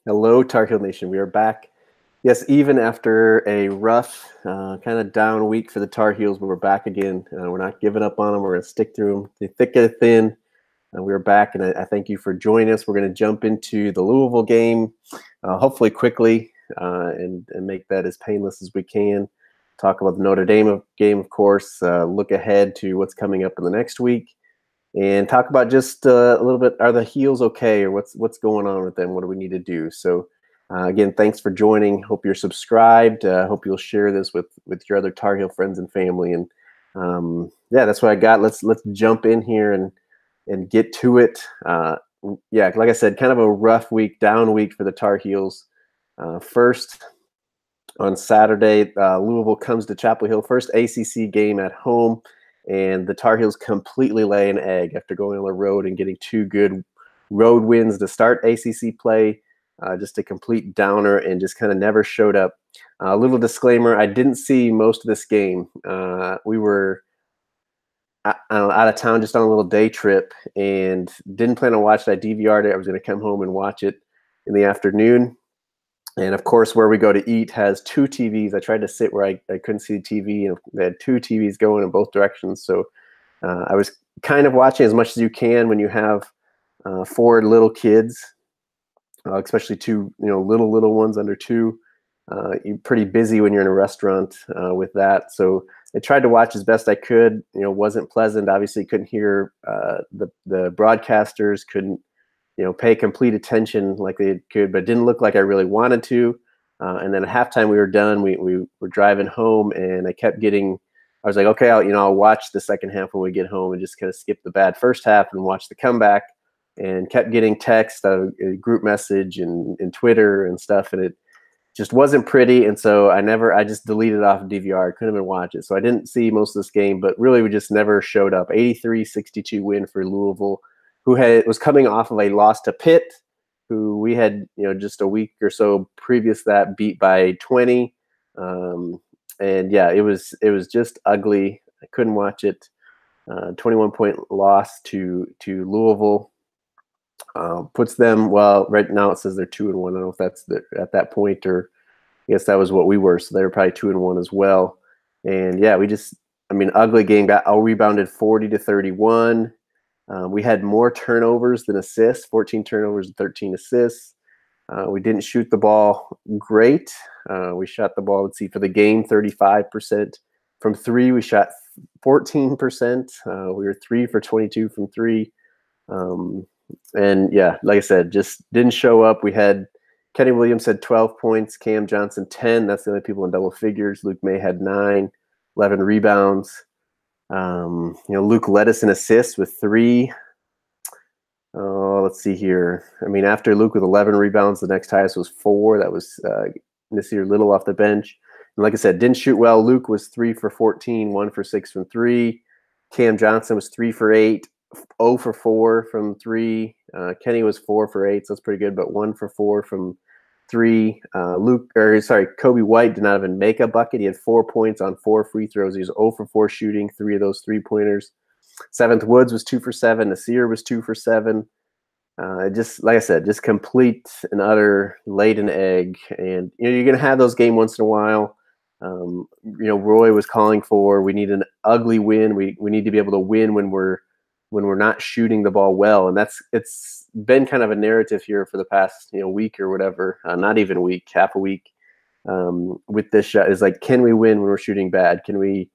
Hello, Tar Heel Nation. We are back. Yes, even after a rough, kind of down week for the Tar Heels, but we're back again. We're not giving up on them. We're going to stick through them, the thick and thin. We're back, and I thank you for joining us. We're going to jump into the Louisville game, hopefully quickly, and make that as painless as we can. Talk about the Notre Dame game, of course. Look ahead to what's coming up in the next week. And talk about just a little bit, are the Heels okay, or what's going on with them? What do we need to do? So, again, thanks for joining. Hope you're subscribed. Hope you'll share this with your other Tar Heel friends and family. And yeah, that's what I got. Let's jump in here and get to it. Yeah, like I said, kind of a rough week, down week for the Tar Heels. First, on Saturday, Louisville comes to Chapel Hill. First ACC game at home. And the Tar Heels completely lay an egg after going on the road and getting two good road wins to start ACC play. Just a complete downer and just kind of never showed up. A little disclaimer, I didn't see most of this game. We were out of town just on a little day trip and didn't plan on watching it. I DVR'd it. I was going to come home and watch it in the afternoon. And, of course, where we go to eat has two TVs. I tried to sit where I couldn't see the TV, and they had two TVs going in both directions. So I was kind of watching as much as you can when you have four little kids, especially two little ones under two. You're pretty busy when you're in a restaurant with that. So I tried to watch as best I could. Wasn't pleasant. Obviously, couldn't hear the broadcasters, couldn't pay complete attention like they could, but it didn't look like I really wanted to. And then at halftime we were done. We were driving home, and I was like, okay, I'll watch the second half when we get home, and just kind of skip the bad first half and watch the comeback. And kept getting text, a group message, and Twitter and stuff, and it just wasn't pretty. And so I just deleted it off of DVR. I couldn't even watch it. So I didn't see most of this game, but really we just never showed up. 83-62 win for Louisville, who was coming off of a loss to Pitt, who we had, just a week or so previous that beat by 20. And yeah, it was just ugly. I couldn't watch it. 21-point loss to Louisville puts them, well, right now it says they're 2-1. I don't know if that's at that point, or I guess that was what we were. So they were probably 2-1 as well. And yeah, ugly game. Got rebounded 40-31. We had more turnovers than assists, 14 turnovers and 13 assists. We didn't shoot the ball great. We shot the ball, let's see, for the game, 35% from three. We shot 14%. We were 3 for 22 from three. And yeah, like I said, just didn't show up. We had Kenny Williams had 12 points, Cam Johnson 10. That's the only people in double figures. Luke May had 9, 11 rebounds. Luke led us in assists with 3. Let's see here. After Luke with 11 rebounds, the next highest was 4. That was Nasir Little off the bench. And like I said, didn't shoot well. Luke was 3 for 14, 1 for 6 from 3. Cam Johnson was 3 for 8, 0 for 4 from 3. Kenny was 4 for 8, so that's pretty good, but 1 for 4 from 3. Kobe White did not even make a bucket. He had 4 points on 4 free throws. He was 0 for 4 shooting, 3 of those 3-pointers. Seventh Woods was 2 for 7. Nasir was 2 for 7. Just like I said, just complete and utter laid an egg. And you're going to have those games once in a while. Roy was calling for, we need an ugly win. We need to be able to win when we're not shooting the ball well. And it's been kind of a narrative here for the past week or whatever, not even a week, half a week, with this shot is like, can we win when we're shooting bad? Can we,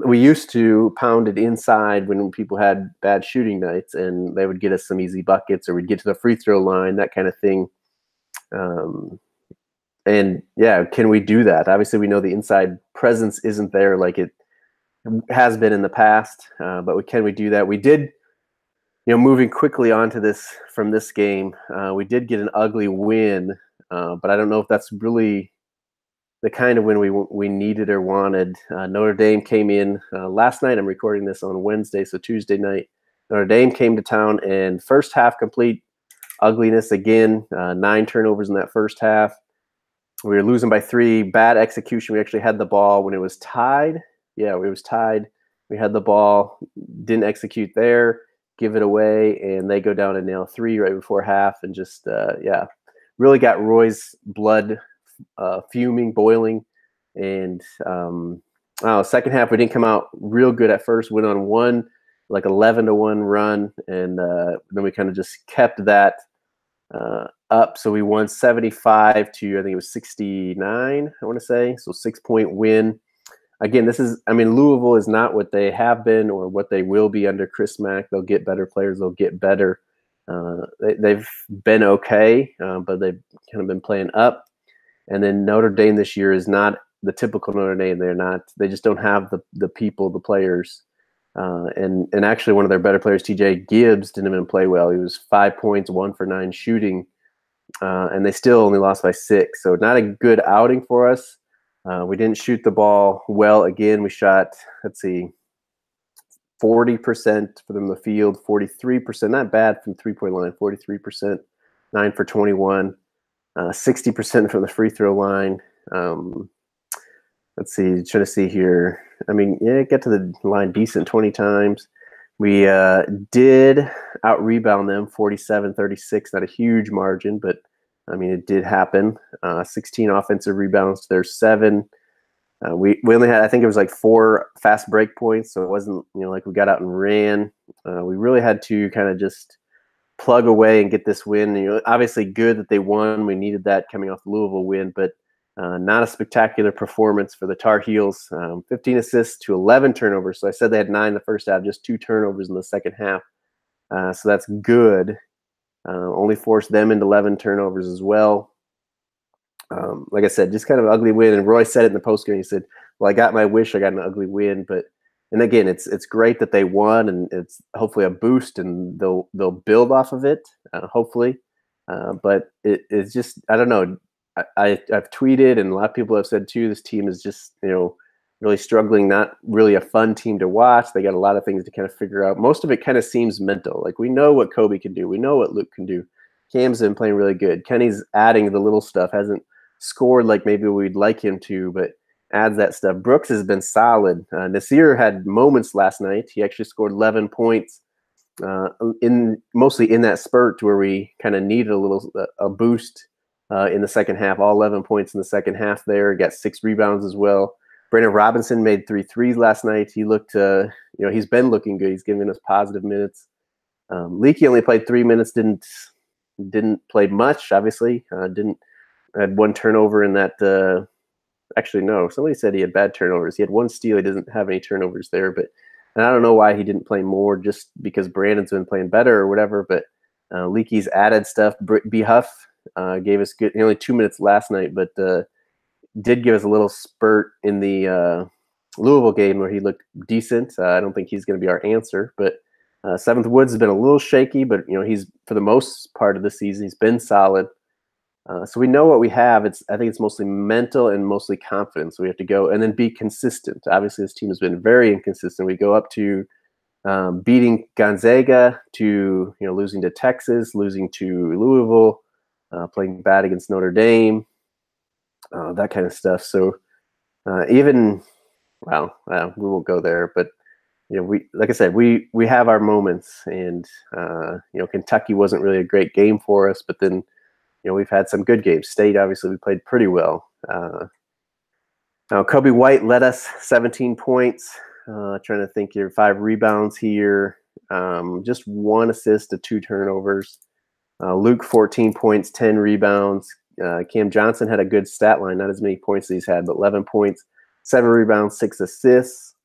we used to pound it inside when people had bad shooting nights, and they would get us some easy buckets, or we'd get to the free throw line, that kind of thing. And yeah, can we do that? Obviously, we know the inside presence isn't there like it has been in the past, but can we do that? We did, moving quickly onto this from this game, we did get an ugly win, but I don't know if that's really the kind of win we needed or wanted. Notre Dame came in last night. I'm recording this on Wednesday, so Tuesday night. Notre Dame came to town, and first half complete ugliness again. 9 turnovers in that first half. We were losing by 3. Bad execution. We actually had the ball when it was tied. Yeah, it was tied. We had the ball, didn't execute there. give it away, and they go down and nail 3 right before half, and just really got Roy's blood fuming, boiling, and second half we didn't come out real good at first. Went on 11-1 run, and then we kind of just kept that up. So we won 75 to, I think it was 69, I want to say. So 6-point win. Again, Louisville is not what they have been or what they will be under Chris Mack. They'll get better players. They'll get better. They've been okay, but they've kind of been playing up. And then Notre Dame this year is not the typical Notre Dame. They just don't have the people, the players. And actually one of their better players, TJ Gibbs, didn't even play well. He was 5 points, 1 for 9 shooting. And they still only lost by 6. So not a good outing for us. We didn't shoot the ball well. Again, we shot, 40% from the field, 43%, not bad from 3-point line, 43%, 9 for 21, 60% from the free throw line. Let's see, trying to see here. Get to the line decent 20 times. We did out-rebound them 47-36, not a huge margin, but it did happen. 16 offensive rebounds to their 7. We only had, I think it was like 4 fast break points, so it wasn't like we got out and ran. We really had to kind of just plug away and get this win. Obviously good that they won. We needed that coming off the Louisville win, but not a spectacular performance for the Tar Heels. 15 assists to 11 turnovers. So I said they had 9 in the first half, just 2 turnovers in the second half. So that's good. Only forced them into 11 turnovers as well. Like I said, just kind of an ugly win. And Roy said it in the postgame. He said, "Well, I got my wish. I got an ugly win." And again, it's great that they won, and it's hopefully a boost, and they'll build off of it, hopefully. But it's just, I don't know. I've tweeted, and a lot of people have said too, this team is just really struggling. Not really a fun team to watch. They got a lot of things to kind of figure out. Most of it kind of seems mental. Like, we know what Kobe can do. We know what Luke can do. Cam's been playing really good. Kenny's adding the little stuff. Hasn't scored like maybe we'd like him to, but adds that stuff. Brooks has been solid. Nasir had moments last night. He actually scored 11 points mostly in that spurt to where we kind of needed a boost in the second half. All 11 points in the second half there. Got 6 rebounds as well. Brandon Robinson made 3 threes last night. He looked, he's been looking good. He's giving us positive minutes. Leakey only played 3 minutes. Didn't play much, obviously. Had 1 turnover in that. Actually, no. Somebody said he had bad turnovers. He had 1 steal. He doesn't have any turnovers there. And I don't know why he didn't play more, just because Brandon's been playing better or whatever. But Leakey's added stuff. B. Huff gave us good. Only 2 minutes last night, but did give us a little spurt in the Louisville game where he looked decent. I don't think he's going to be our answer, but Seventh Woods has been a little shaky. But he's, for the most part of the season, he's been solid. So we know what we have. I think it's mostly mental and mostly confidence. So we have to go and then be consistent. Obviously, this team has been very inconsistent. We go up to beating Gonzaga, to losing to Texas, losing to Louisville, playing bad against Notre Dame, that kind of stuff. So we won't go there. But like I said, we have our moments, and Kentucky wasn't really a great game for us, but then. We've had some good games. State, obviously, we played pretty well. Now, Kobe White led us 17 points. Trying to think here, 5 rebounds here. Just 1 assist to 2 turnovers. Luke, 14 points, 10 rebounds. Cam Johnson had a good stat line, not as many points as he's had, but 11 points, 7 rebounds, 6 assists.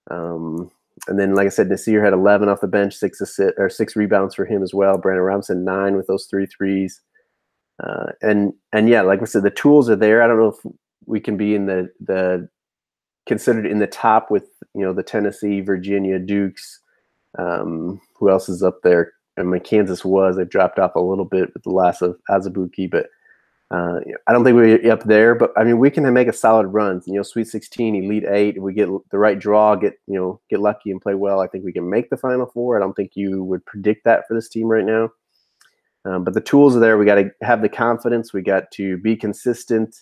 And then, like I said, Nasir had 11 off the bench, 6 rebounds for him as well. Brandon Robinson, 9 with those 3 threes. And yeah, like we said, the tools are there. I don't know if we can be in the considered in the top with the Tennessee, Virginia, Dukes. Who else is up there? Kansas was. They've dropped off a little bit with the loss of Azubuike, but I don't think we're up there. But we can make a solid run. Sweet 16, Elite 8. If we get the right draw, get lucky and play well, I think we can make the Final Four. I don't think you would predict that for this team right now. But the tools are there. We got to have the confidence. We got to be consistent.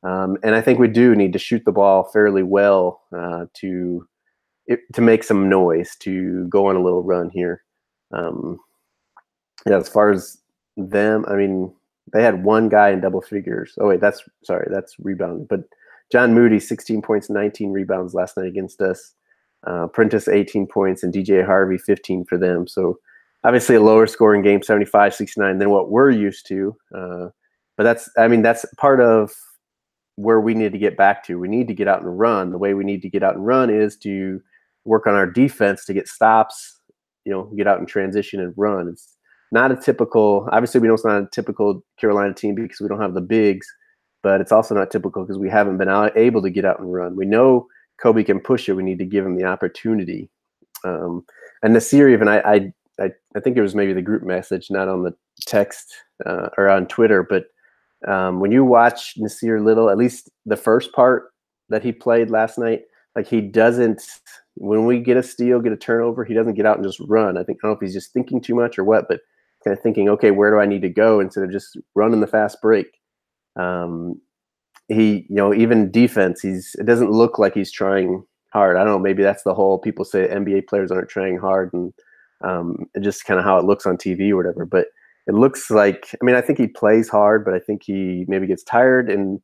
And I think we do need to shoot the ball fairly well to make some noise, to go on a little run here. Um, yeah, as far as them, I mean, they had one guy in double figures. Oh wait, that's rebounding. But John Moody, 16 points, 19 rebounds last night against us. Prentice, 18 points, and DJ Harvey, 15 for them. So obviously a lower scoring game, 75-69 than what we're used to. But that's part of where we need to get back to. We need to get out and run. The way we need to get out and run is to work on our defense to get stops, get out and transition and run. It's not a typical, obviously we know it's not a typical Carolina team because we don't have the bigs, but it's also not typical because we haven't been able to get out and run. We know Kobe can push it. We need to give him the opportunity. And Nasir, even I think it was maybe the group message, not on the text or on Twitter, but when you watch Nasir Little, at least the first part that he played last night, like he doesn't, when we get a steal, get a turnover, he doesn't get out and just run. I don't know if he's just thinking too much or what, but kind of thinking, okay, where do I need to go instead of just running the fast break. He, even defense, it doesn't look like he's trying hard. I don't know, maybe that's the whole, people say NBA players aren't trying hard, and just kind of how it looks on TV or whatever. But it looks like, I think he plays hard, but I think he maybe gets tired. And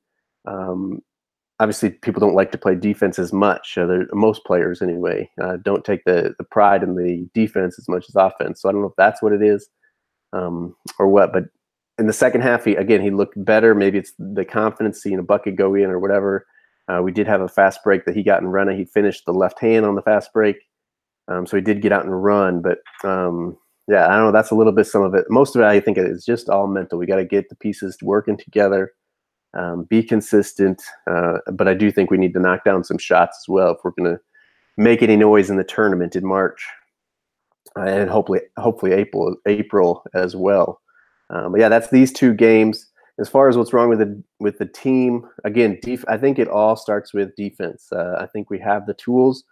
obviously people don't like to play defense as much. Most players anyway, don't take the pride in the defense as much as offense. So I don't know if that's what it is or what, but in the second half, he looked better. Maybe it's the confidence, seeing a bucket go in or whatever. We did have a fast break that he got and running. He finished the left hand on the fast break. So he did get out and run, but yeah, I don't know. That's a little bit some of it. Most of it, I think, is just all mental. We got to get the pieces working together, be consistent. But I do think we need to knock down some shots as well if we're going to make any noise in the tournament in March, and hopefully April as well. But yeah, that's these two games. As far as what's wrong with the team, again, I think it all starts with defense. I think we have the tools.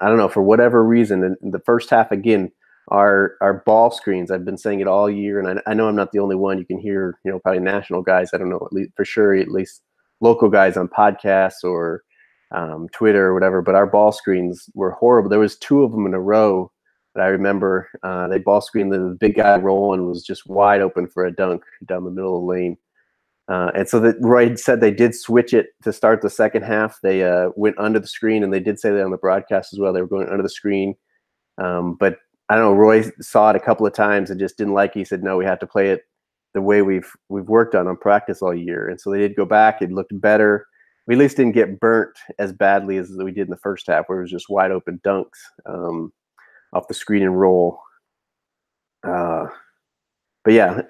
I don't know, for whatever reason, in the first half, again, our ball screens, I've been saying it all year, and I know I'm not the only one. You can hear, probably national guys, I don't know, at least for sure, at least local guys on podcasts or Twitter or whatever, but our ball screens were horrible. There was two of them in a row that I remember. They ball screened, the big guy rolling was just wide open for a dunk down the middle of the lane. And so that Roy said they did switch it to start the second half. They went under the screen, and they did say that on the broadcast as well. They were going under the screen. But I don't know, Roy saw it a couple of times and just didn't like it. He said, no, we have to play it the way we've worked on practice all year. And so they did go back. It looked better. We at least didn't get burnt as badly as we did in the first half, where it was just wide open dunks off the screen and roll. But yeah,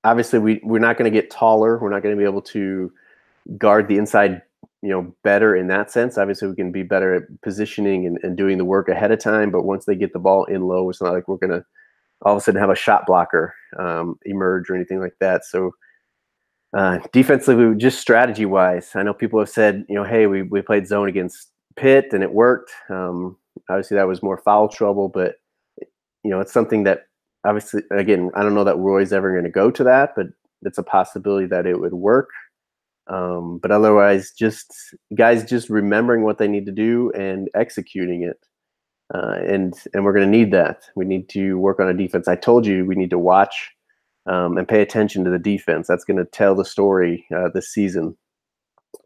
obviously we're not going to get taller. We're not going to be able to guard the inside, better in that sense. Obviously we can be better at positioning and doing the work ahead of time. But once they get the ball in low, it's not like we're going to all of a sudden have a shot blocker emerge or anything like that. So defensively, just strategy wise, I know people have said, hey, we played zone against Pitt and it worked. Obviously that was more foul trouble, but it's something that obviously, again, I don't know that Roy's ever going to go to that, but it's a possibility that it would work. But otherwise, just guys just remembering what they need to do and executing it. And we're going to need that. We need to work on a defense. I told you we need to watch and pay attention to the defense. That's going to tell the story this season.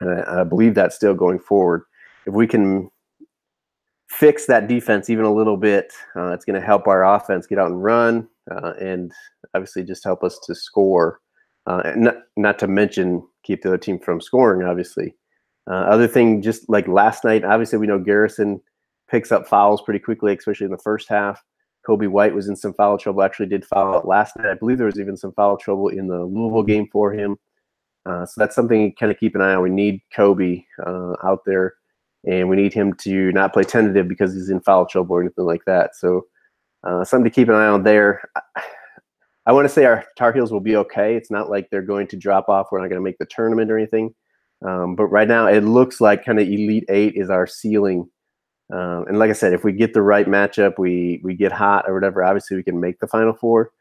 And I believe that's still going forward. If we can fix that defense even a little bit, it's going to help our offense get out and run, and obviously just help us to score. And not to mention keep the other team from scoring, obviously. Other thing, just like last night, obviously we know Garrison picks up fouls pretty quickly, especially in the first half. Kobe White was in some foul trouble, actually did foul out last night. I believe there was even some foul trouble in the Louisville game for him. So that's something to kind of keep an eye on. We need Kobe out there, and we need him to not play tentative because he's in foul trouble or anything like that. So something to keep an eye on there. I want to say our Tar Heels will be okay. It's not like they're going to drop off. We're not going to make the tournament or anything. But right now it looks like kind of Elite Eight is our ceiling. And like I said, if we get the right matchup, we get hot or whatever, obviously we can make the Final Four.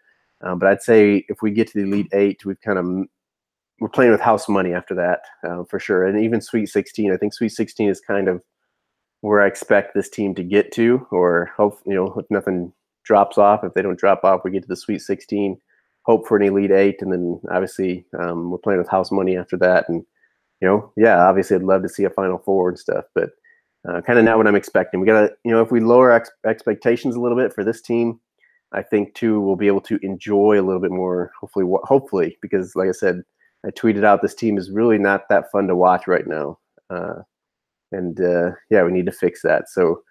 But I'd say if we get to the Elite Eight, we're playing with house money after that, for sure. And even Sweet 16, I think Sweet 16 is kind of where I expect this team to get to, or hope, if nothing drops off. If they don't drop off, we get to the Sweet 16, hope for an Elite Eight, and then obviously we're playing with house money after that. And, obviously I'd love to see a Final Four and stuff, but kind of not what I'm expecting. We got to, if we lower expectations a little bit for this team, I think too we'll be able to enjoy a little bit more. Hopefully, because like I said, I tweeted out this team is really not that fun to watch right now, and we need to fix that. So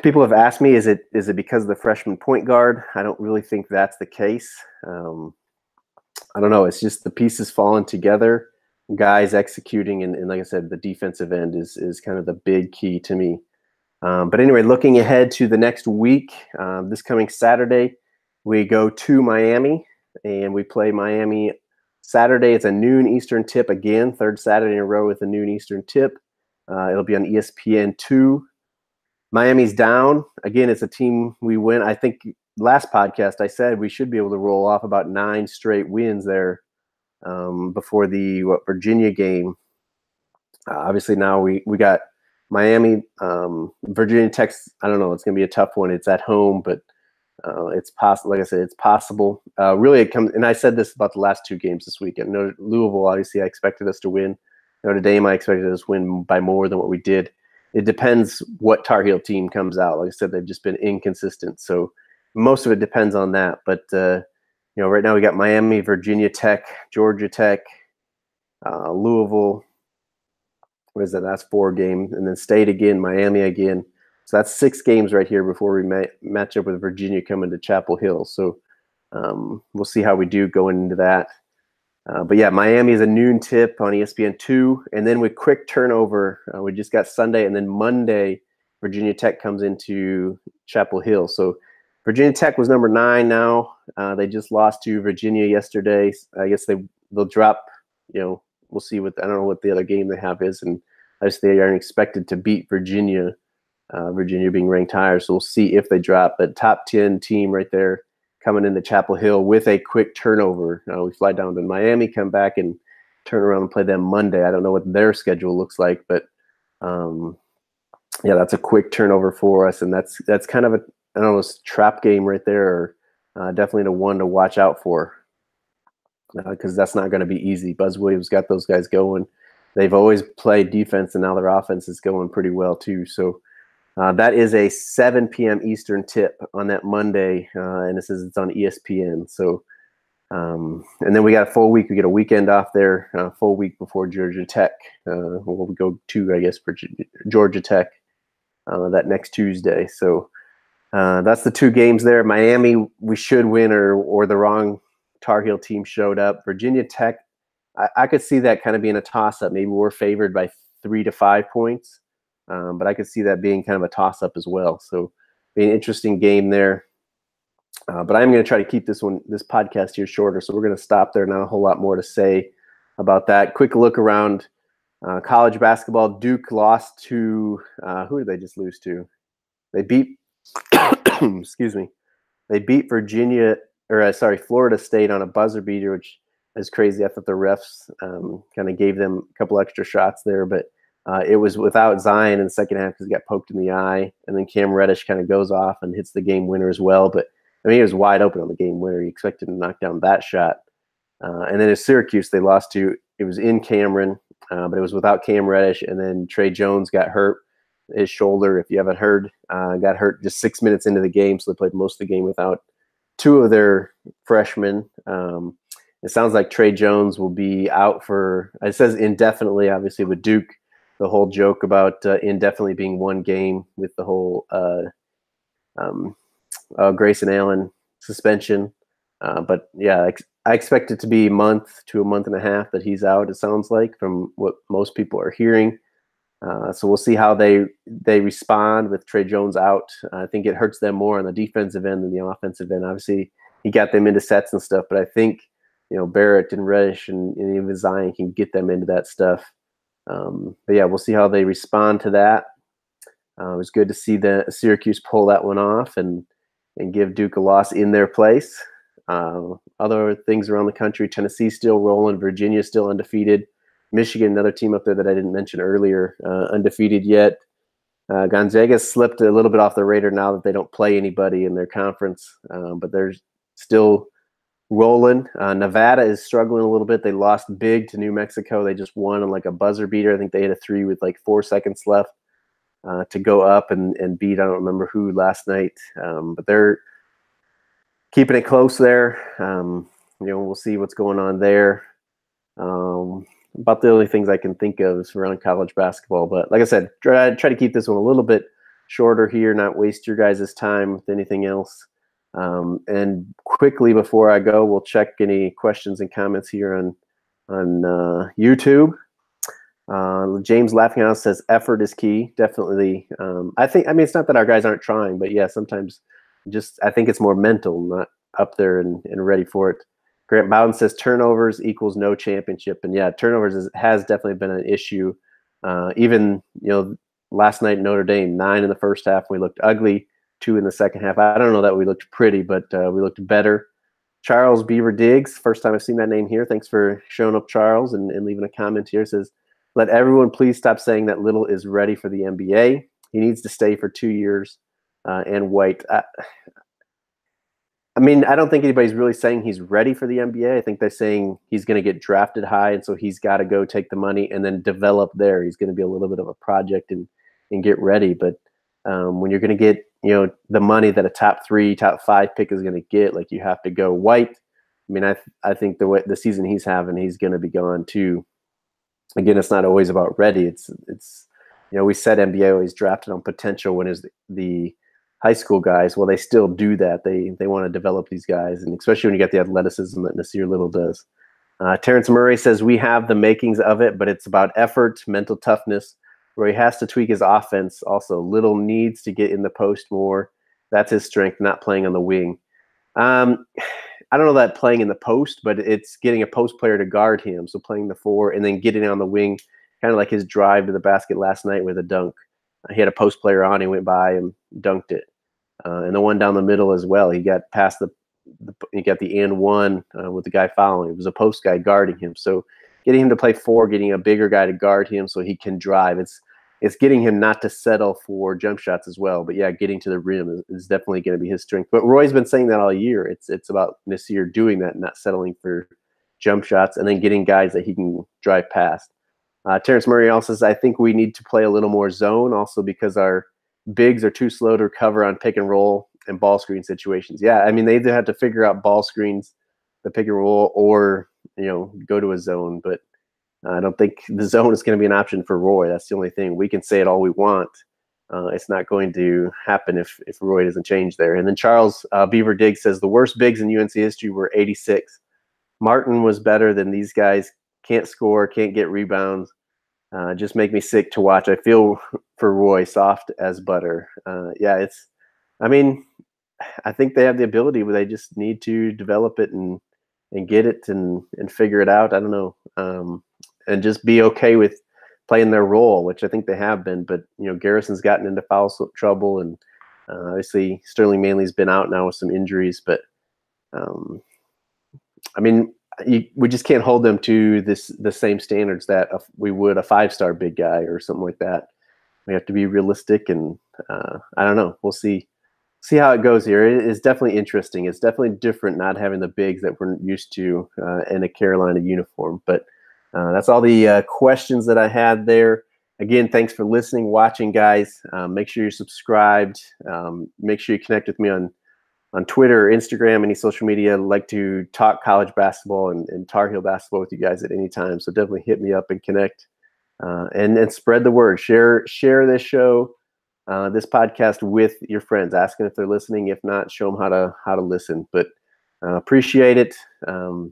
people have asked me, is it because of the freshman point guard? I don't really think that's the case. I don't know. It's just the pieces falling together, guys executing, and like I said, the defensive end is kind of the big key to me. But anyway, looking ahead to the next week, this coming Saturday, we go to Miami, and we play Miami Saturday. It's a noon Eastern tip again, third Saturday in a row with a noon Eastern tip. It'll be on ESPN2. Miami's down. Again, it's a team we win. I think last podcast I said we should be able to roll off about 9 straight wins there before the Virginia game. Obviously now we got Miami, Virginia Tech. I don't know. It's going to be a tough one. It's at home, but it's possible. Like I said, it's possible. Really, it comes. And I said this about the last 2 games this weekend. Louisville, obviously, I expected us to win. Notre Dame, I expected us to win by more than what we did. It depends what Tar Heel team comes out. Like I said, they've just been inconsistent. So most of it depends on that. But right now we got Miami, Virginia Tech, Georgia Tech, Louisville. What is that? That's 4 games. And then State again, Miami again. So that's 6 games right here before we match up with Virginia coming to Chapel Hill. So we'll see how we do going into that. But yeah, Miami is a noon tip on ESPN2. And then with quick turnover, we just got Sunday. And then Monday, Virginia Tech comes into Chapel Hill. So Virginia Tech was number 9 now. They just lost to Virginia yesterday. I guess they'll drop, we'll see I don't know what the other game they have is. And I just they aren't expected to beat Virginia, Virginia being ranked higher. So we'll see if they drop. But top 10 team right there coming into Chapel Hill with a quick turnover. We fly down to Miami, come back and turn around and play them Monday. I don't know what their schedule looks like, but that's a quick turnover for us. And that's kind of a trap game right there, or definitely the one to watch out for. Because that's not going to be easy. Buzz Williams got those guys going. They've always played defense, and now their offense is going pretty well too. So that is a 7 p.m. Eastern tip on that Monday, and it says it's on ESPN. So, and then we got a full week. We get a weekend off there, full week before Georgia Tech. We'll go to, I guess, for Georgia Tech that next Tuesday. So that's the 2 games there. Miami, we should win, or the wrong Tar Heel team showed up. Virginia Tech, I could see that kind of being a toss-up. Maybe we're favored by 3 to 5 points, but I could see that being kind of a toss-up as well. So be an interesting game there. But I'm going to try to keep this podcast here shorter, so we're going to stop there. Not a whole lot more to say about that. Quick look around college basketball. Duke lost to who did they just lose to? They beat excuse me. They beat Florida State on a buzzer beater, which is crazy. I thought the refs kind of gave them a couple extra shots there, but it was without Zion in the second half because he got poked in the eye, and then Cam Reddish kind of goes off and hits the game winner as well. But I mean, he was wide open on the game winner. You expected to knock down that shot. And then at Syracuse, they lost to. It was in Cameron, but it was without Cam Reddish, and then Trey Jones got hurt. His shoulder, if you haven't heard, got hurt just 6 minutes into the game, so they played most of the game without 2 of their freshmen. It sounds like Trey Jones will be out for, it says indefinitely, obviously, with Duke. The whole joke about indefinitely being 1 game with the whole Grayson Allen suspension. But yeah, I expect it to be a month to a month and a half that he's out, it sounds like, from what most people are hearing. So we'll see how they respond with Trey Jones out. I think it hurts them more on the defensive end than the offensive end. Obviously, he got them into sets and stuff, but I think Barrett and Reddish and even Zion can get them into that stuff. But yeah, we'll see how they respond to that. It was good to see the Syracuse pull that one off and give Duke a loss in their place. Other things around the country: Tennessee still rolling, Virginia still undefeated. Michigan, another team up there that I didn't mention earlier, undefeated yet. Gonzaga slipped a little bit off the radar now that they don't play anybody in their conference, but they're still rolling. Nevada is struggling a little bit. They lost big to New Mexico. They just won on like a buzzer beater. I think they hit a 3 with like 4 seconds left to go up and beat, I don't remember who last night, but they're keeping it close there. We'll see what's going on there. About the only things I can think of is around college basketball. But like I said, try to keep this one a little bit shorter here, not waste your guys' time with anything else. And quickly before I go, we'll check any questions and comments here on YouTube. James Laughinghouse says effort is key. Definitely. I mean, it's not that our guys aren't trying, but yeah, sometimes I think it's more mental, not up there and ready for it. Grant Bowden says turnovers equals no championship. And yeah, turnovers has definitely been an issue. Even, last night Notre Dame, 9 in the first half. We looked ugly, 2 in the second half. I don't know that we looked pretty, but we looked better. Charles Beaver Diggs, first time I've seen that name here. Thanks for showing up, Charles, and leaving a comment here. Says, let everyone please stop saying that Little is ready for the NBA. He needs to stay for 2 years and wait. I mean, I don't think anybody's really saying he's ready for the NBA. I think they're saying he's going to get drafted high, and so he's got to go take the money and then develop there. He's going to be a little bit of a project and get ready. But when you're going to get the money that a top 3, top 5 pick is going to get, like, you have to go white. I mean, I think the season he's having, he's going to be gone too. Again, it's not always about ready. It's we said NBA always drafted on potential when it's the high school guys. Well, they still do that. They want to develop these guys, and especially when you get the athleticism that Nasir Little does. Terrence Murray says we have the makings of it, but it's about effort, mental toughness, where he has to tweak his offense. Also, Little needs to get in the post more. That's his strength, not playing on the wing. I don't know that playing in the post, but it's getting a post player to guard him. So playing the 4 and then getting on the wing, kind of like his drive to the basket last night with a dunk. He had a post player on, he went by and dunked it. And the one down the middle as well. He got past he got the and one with the guy following. It was a post guy guarding him. So getting him to play 4, getting a bigger guy to guard him so he can drive. It's getting him not to settle for jump shots as well. But yeah, getting to the rim is definitely going to be his strength. But Roy's been saying that all year. It's about Nasir doing that, not settling for jump shots, and then getting guys that he can drive past. Terrence Murray also says, I think we need to play a little more zone, also because our bigs are too slow to recover on pick and roll and ball screen situations. Yeah, I mean, they either have to figure out ball screens, the pick and roll, or go to a zone. But I don't think the zone is going to be an option for Roy. That's the only thing. We can say it all we want. It's not going to happen if Roy doesn't change there. And then Charles Beaver Diggs says the worst bigs in UNC history were 86. Martin was better than these guys. Can't score, can't get rebounds. Just make me sick to watch. I feel for Roy, soft as butter. Yeah, I mean, I think they have the ability, but they just need to develop it and get it and figure it out. I don't know. And just be okay with playing their role, which I think they have been. But, Garrison's gotten into foul trouble, and obviously Sterling Manley's been out now with some injuries. But, I mean, we just can't hold them to the same standards that we would a 5-star big guy or something like that. We have to be realistic, and I don't know. We'll see how it goes here. It is definitely interesting. It's definitely different not having the bigs that we're used to in a Carolina uniform. But that's all the questions that I had there. Again, thanks for listening, watching, guys. Make sure you're subscribed. Make sure you connect with me on Twitter or Instagram, any social media. I'd like to talk college basketball and Tar Heel basketball with you guys at any time. So definitely hit me up and connect and spread the word. Share this show, this podcast with your friends. Ask them if they're listening. If not, show them how to listen. But appreciate it. I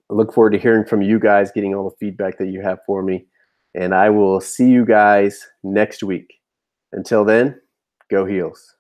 look forward to hearing from you guys, getting all the feedback that you have for me. And I will see you guys next week. Until then, go Heels.